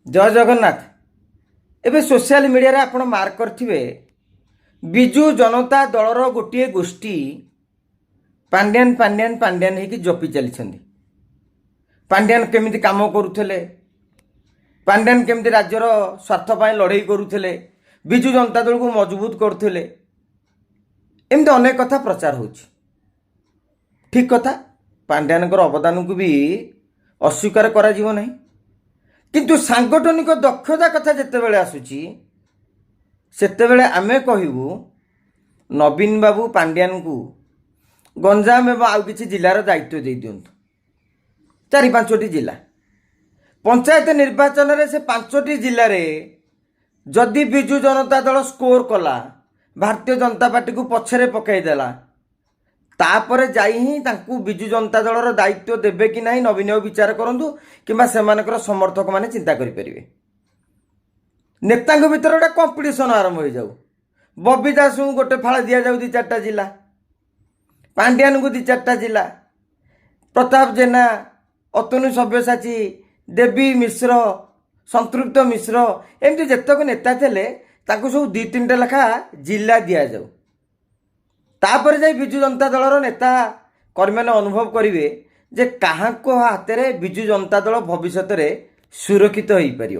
जय जगन्नाथ। एबे social media रे आपण मार्क करथिबे बिजू जनता दलर गोटे गोष्ठी पांड्यान पांड्यान पांड्यान हेकि जपी चली। पांड्यान केमिति काम करुथले, पांड्यान केमिति राज्यर स्वार्थ पाई लड़ाई करुथले, बिजू जनता दल को मजबूत करथले, एमती अनेक कथा प्रचार होछि। ठीक कथा, पांड्यान अवदान को भी अस्वीकार करा जीव नहीं, किंतु सांगठनिक दक्षता कथा जितेबाला आसूची सेतेबेले आमे कहबू नवीन बाबू पांड्यान को गंजाम एवं आउ किछि जिलार दायित्व दे दियंतु। 4-5टी जिला पंचायत निर्वाचन रे से 5टी जिले रे जदि बिजू जनता दल स्कोर कला, भारतीय जनता पार्टी को पछरे पकई देला, तापरे जाई ही तांकू बिजू जनता दलर दायित्व देबे कि नहीं नवीन विचार करंतु किंबा सेमानकर समर्थक माने चिंता करि परिबे। नेतांक भितर गोटे कंपिटिशन आरंभ हो जाऊ। बबी दास को गोटे फाड़ दि जाऊ 2-4टा जिला, पांड्यान को 2-4टा जिला, प्रताप जेना, अतनु सब्यसाची, देवी मिश्र, संतृप्त मिश्र, एमती जेतक नेता थे ताकू सब 2-3टा लेखा जिला दि जाऊ। तापर जाई बिजू जनता दलर नेता कर्मी मैंने अनुभव करेंगे जे कहाँ हाथ में बिजू जनता दल भविष्य में सुरक्षित हो पार।